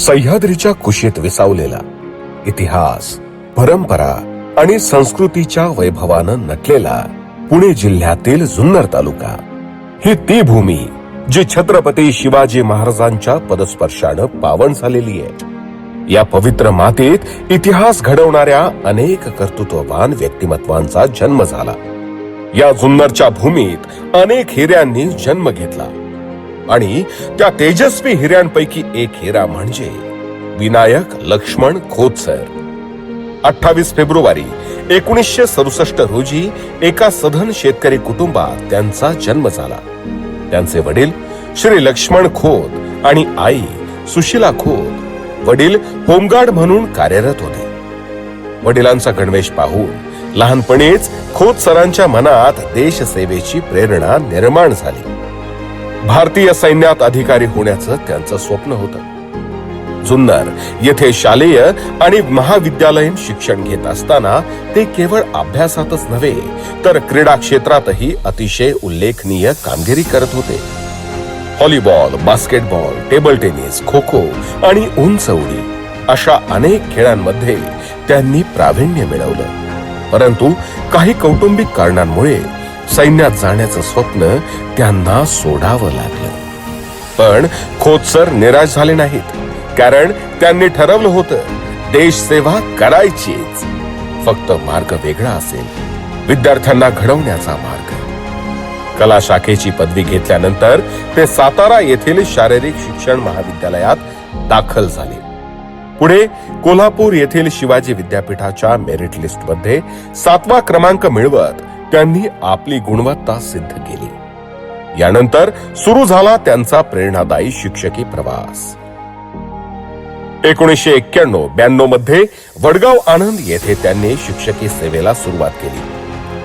सह्याद्रीच्या कुशीत विसावलेला इतिहास, परंपरा आणि संस्कृतीच्या वैभवानं नटलेला पुणे जिल्ह्यातील जुन्नर तालुका ही ती भूमी जी छत्रपती शिवाजी महाराजांच्या पदस्पर्शानं पावन झालेली आहे. या पवित्र मातीत इतिहास घडवणाऱ्या अनेक कर्तृत्ववान व्यक्तिमत्वांचा जन्म झाला. या जुन्नरच्या भूमीत अनेक हिऱ्यांनी जन्म घेतला आणि त्या तेजस्वी हिऱ्यांपैकी एक हिरा म्हणजे विनायक लक्ष्मण खोतसर. 28 फेब्रुवारी 1967 रोजी एका सधन शेतकरी कुटुंबात त्यांचा जन्म झाला. त्यांचे वडील श्री लक्ष्मण खोत आणि आई सुशीला खोत. वडील होमगार्ड म्हणून कार्यरत होते. वडिलांचा गणवेश पाहून लहानपणीच खोत सरांच्या मनात देशसेवेची प्रेरणा निर्माण झाली. भारतीय सैन्यात अधिकारी होण्याचं त्यांचं स्वप्न होतं. जुन्नर येथे शालेय आणि महाविद्यालयीन शिक्षण घेत असताना ते केवळ अभ्यासातच नव्हे तर क्रीडा क्षेत्रातही अतिशय उल्लेखनीय कामगिरी करत होते. Volleyball, basketball, table tennis, kho kho आणि उंच उडी अशा अनेक खेळांमध्ये त्यांनी प्रावीण्य मिळवलं. परंतु काही कौटुंबिक कारणांमुळे सैन्यात जाण्याचं स्वप्न त्यांना सोडावं लागलं. पण खोतसर निराश झाले नाहीत, कारण त्यांनी ठरवलं होतं देशसेवा करायचीच. फक्त मार्ग वेगळा असेल, विद्यार्थ्यांना घडवण्याचा मार्ग. कला शाखेची पदवी घेतल्यानंतर ते सातारा येथील शारीरिक शिक्षण महाविद्यालयात दाखल झाले. पुढे कोल्हापूर येथील शिवाजी विद्यापीठाच्या मेरिट लिस्ट मध्ये 7वा क्रमांक मिळवत त्यांनी आपली गुणवत्ता सिद्ध केली. यानंतर सुरू झाला त्यांचा प्रेरणादायी शिक्षकी प्रवास. 1991-92 मध्ये वडगाव आनंद येथे त्यांनी शिक्षकी सेवेला सुरुवात केली.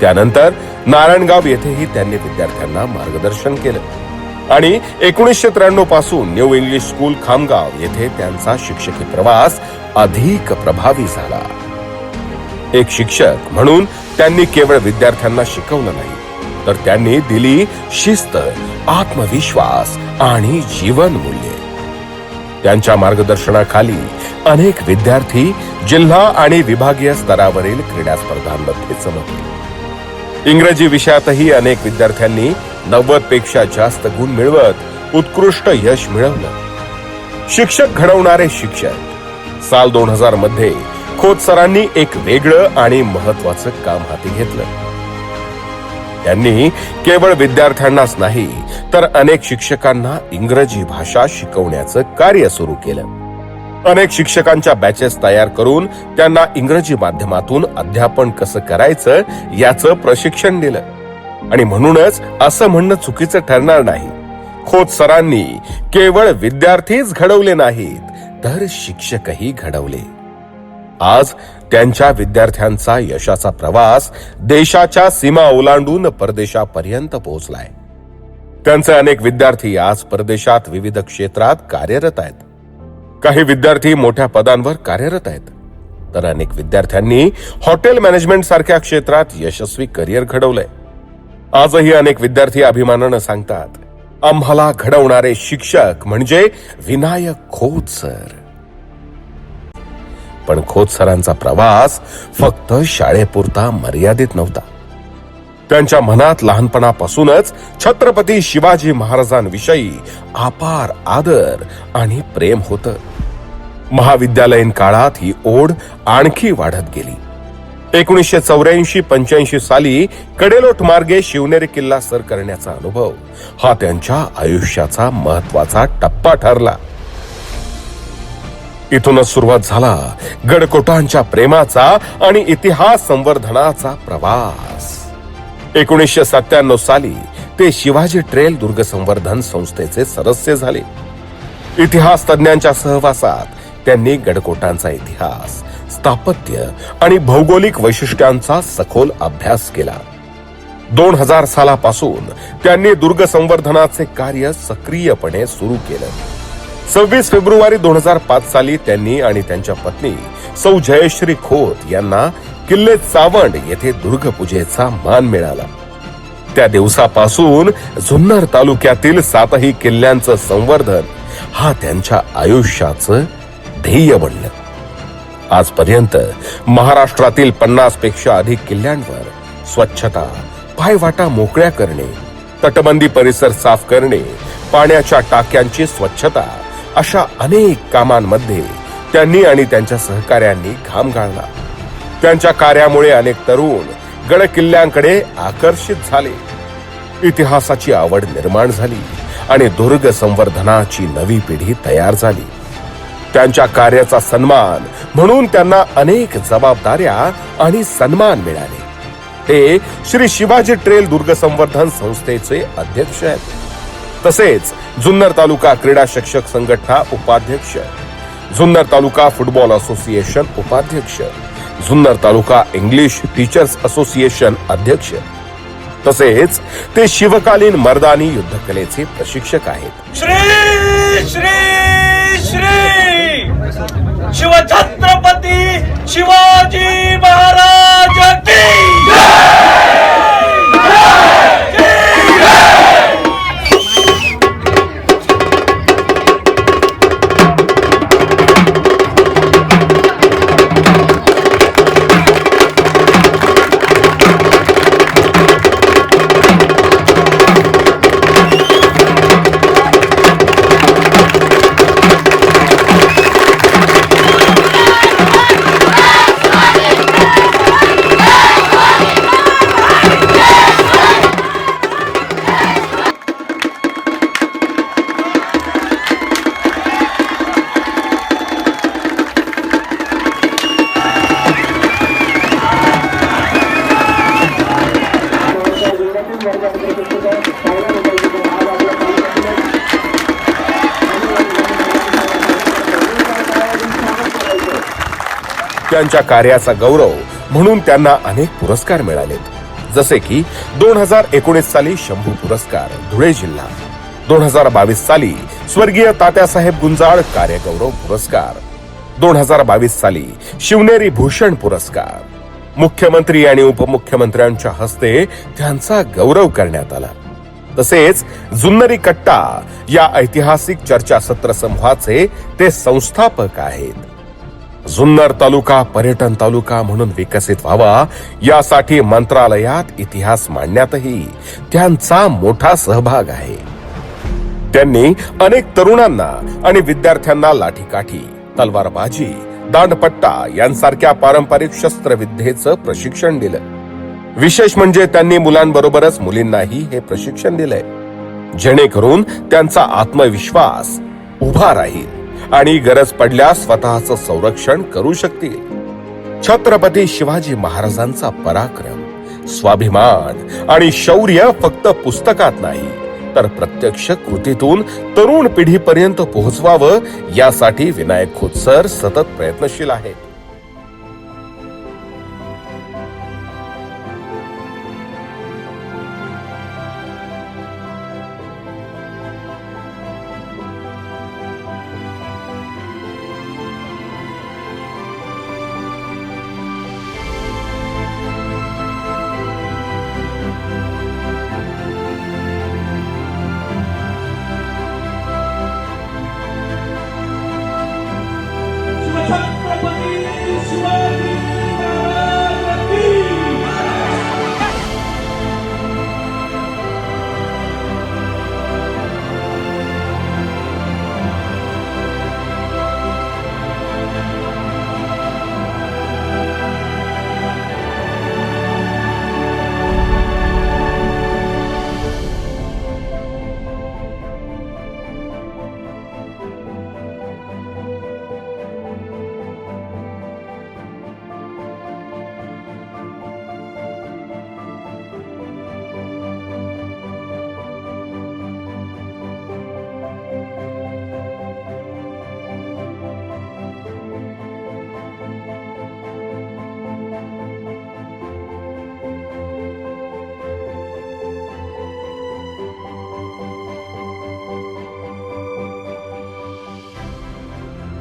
त्यानंतर नारायणगाव येथेही त्यांनी विद्यार्थ्यांना मार्गदर्शन केलं आणि 1993 पासून न्यू इंग्लिश स्कूल खामगाव येथे त्यांचा शिक्षकी प्रवास अधिक प्रभावी झाला. एक शिक्षक म्हणून त्यांनी केवळ विद्यार्थ्यांना शिकवलं नाही, तर त्यांनी दिली शिस्त, आत्मविश्वास आणि जीवन मूल्ये. त्यांच्या मार्गदर्शनाखाली अनेक विद्यार्थी जिल्हा आणि विभागीय स्तरावरील क्रीडा स्पर्धांमध्ये चमकले. इंग्रजी विषयातही अनेक विद्यार्थ्यांनी 90 पेक्षा जास्त गुण मिळवत उत्कृष्ट यश मिळवलं. शिक्षक घडवणारे शिक्षक. साल 2000 मध्ये खोत सरांनी एक वेगळं आणि महत्वाचं काम हाती घेतलं. त्यांनी केवळ विद्यार्थ्यांनाच नाही तर अनेक शिक्षकांना इंग्रजी भाषा शिकवण्याचं कार्य सुरू केलं. अनेक शिक्षकांच्या बॅचेस तयार करून त्यांना इंग्रजी माध्यमातून अध्यापन कसं करायचं याचं प्रशिक्षण दिलं. आणि म्हणूनच असं म्हणणं चुकीचं ठरणार नाही, खोत सरांनी केवळ विद्यार्थीच घडवले नाहीत तर शिक्षकही घडवले. आज त्यांच्या विद्यार्थ्यांचा यशाचा प्रवास देशाच्या सीमा ओलांडून परदेशापर्यंत पोहोचलाय. त्यांचे अनेक विद्यार्थी आज परदेशात विविध क्षेत्रात कार्यरत आहेत. काही विद्यार्थी मोठ्या पदांवर कार्यरत आहेत, तर अनेक विद्यार्थ्यांनी हॉटेल मॅनेजमेंट सारख्या क्षेत्रात यशस्वी करिअर घडवलंय. आजही अनेक विद्यार्थी अभिमानानं सांगतात, आम्हाला घडवणारे शिक्षक म्हणजे विनायक खोत सर. पण खोत सरांचा प्रवास फक्त शाळेपुरता मर्यादित नव्हता. त्यांच्या मनात लहानपणापासूनच छत्रपती शिवाजी महाराजांविषयी अपार आदर आणि प्रेम होतं. महाविद्यालयीन काळात ही ओढ आणखी वाढत गेली. 1984-85 साली कडेलोट मार्गे शिवनेरी किल्ला सर करण्याचा अनुभव हा त्यांच्या आयुष्याचा महत्वाचा टप्पा ठरला. इथूनच सुरुवात झाला गडकोटांच्या प्रेमाचा आणि इतिहास संवर्धनाचा प्रवास. 1997 साली ते शिवाजी ट्रेल दुर्ग संवर्धन संस्थेचे सदस्य झाले. इतिहास तज्ञांच्या सहवासात त्यांनी गडकोटांचा इतिहास, स्थापत्य आणि भौगोलिक वैशिष्ट्यांचा सखोल अभ्यास केला. 2000 सालापासून त्यांनी दुर्ग संवर्धनाचे कार्य सक्रियपणे सुरू केलं. 26 फेब्रुवारी 2005 साली त्यांनी आणि त्यांच्या पत्नी सौ जयश्री खोत यांना किल्ले चावंड येथे दुर्ग पूजेचा मान मिळाला. त्या दिवसापासून जुन्नर तालुक्यातील 7ही किल्ल्यांचं संवर्धन हा त्यांच्या आयुष्याचं ध्येय बनलं. आजपर्यंत महाराष्ट्रातील 50 पेक्षा अधिक किल्ल्यांवर स्वच्छता, पायवाटा मोकळ्या करणे, तटबंदी परिसर साफ करणे, पाण्याच्या टाक्यांची स्वच्छता अशा अनेक कामांमध्ये त्यांनी आणि त्यांच्या सहकाऱ्यांनी घाम गाळला. त्यांच्या कार्यामुळे अनेक तरुण गड किल्ल्यांकडे आकर्षित झाले. इतिहासाची आवड निर्माण झाली आणि दुर्ग संवर्धनाची नवी पिढी तयार झाली. त्यांच्या कार्याचा सन्मान म्हणून त्यांना अनेक जबाबदाऱ्या आणि सन्मान मिळाले. ते श्री शिवाजी ट्रेल दुर्ग संवर्धन संस्थेचे अध्यक्ष आहेत. तसेच जुन्नर तालुका क्रीडा शिक्षक संघटना उपाध्यक्ष, जुन्नर तालुका फुटबॉल असोसिएशन उपाध्यक्ष, जुन्नर तालुका इंग्लिश टीचर्स असोसिएशन अध्यक्ष. तसेच ते शिवकालीन मर्दानी युद्धकलेचे प्रशिक्षक आहेत. श्री श्री श्री शिवछत्रपती शिवाजी महाराज की त्यांच्या कार्याचा गौरव म्हणून त्यांना अनेक पुरस्कार मिळालेत. जसे की 2019 साली शंभू पुरस्कार धुळे जिल्हा, 2022 साली स्वर्गीय तात्यासाहेब गुंजाळ कार्यगौरव पुरस्कार, 2022 साली शिवनेरी भूषण पुरस्कार. मुख्यमंत्री आणि उपमुख्यमंत्र्यांच्या हस्ते त्यांचा गौरव करण्यात आला. तसेच जुन्नरी कट्टा या ऐतिहासिक चर्चासत्र समूहाचे ते संस्थापक आहेत. जुन्नर तालुका पर्यटन तालुका म्हणून विकसित व्हावा यासाठी मंत्रालयात इतिहास मांडण्यातही त्यांचा मोठा सहभाग आहे. त्यांनी अनेक तरुणांना आणि विद्यार्थ्यांना लाठीकाठी, तलवारबाजी, दांडपट्टा यांसारख्या पारंपरिक शस्त्रविद्येचं प्रशिक्षण दिलं. विशेष म्हणजे त्यांनी मुलांबरोबरच मुलींनाही हे प्रशिक्षण दिलंय, जेणेकरून त्यांचा आत्मविश्वास उभा राहील आणि गरज पडल्यास स्वतःचं संरक्षण करू शकतील. छत्रपती शिवाजी महाराजांचा पराक्रम, स्वाभिमान आणि शौर्य फक्त पुस्तकात नाही तर प्रत्यक्ष कृतीतून तरुण पिढीपर्यंत पोहोचवावं यासाठी विनायक खोत सर सतत प्रयत्नशील आहेत.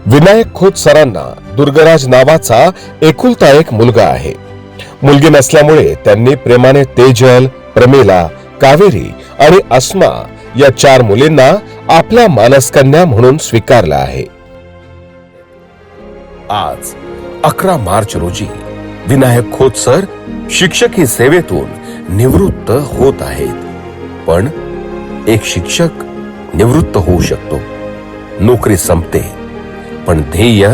विनायक खोत सरांना दुर्गराज नावाचा एकुलता एक मुलगा आहे. मुलगी नसल्यामुळे त्यांनी प्रेमाने तेजल, प्रमिला, कावेरी आणि अस्मा या 4 मुलींना आपल्या मानसकन्या म्हणून स्वीकारलं आहे. आज 11 मार्च रोजी विनायक खोत सर शिक्षकी सेवेतून निवृत्त होत आहेत. पण एक शिक्षक निवृत्त होऊ शकतो, नोकरी संपते, पण ध्येय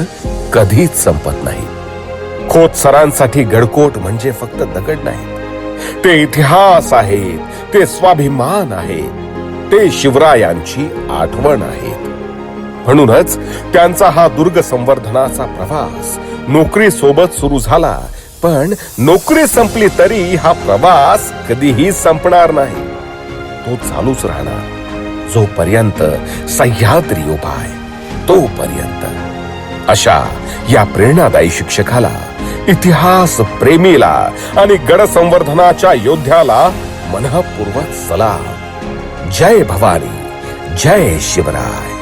कधीच संपत नाही. खोत सरांसाठी गडकोट म्हणजे फक्त दगड नाही, ते इतिहास आहेत, ते स्वाभिमान आहेत, ते शिवरायांची आठवण आहेत. म्हणूनच त्यांचा हा दुर्ग संवर्धनाचा प्रवास नोकरी सोबत सुरू झाला, पण नोकरी संपली तरी हा प्रवास कधीही संपणार नाही. तो चालूच राहणार जोपर्यंत सह्याद्री उभा आहे तोपर्यंत. अशा या प्रेरणादायी शिक्षकाला, इतिहास प्रेमीला आणि गड संवर्धनाच्या योद्ध्याला मनःपूर्वक सलाम. जय भवानी, जय शिवराय.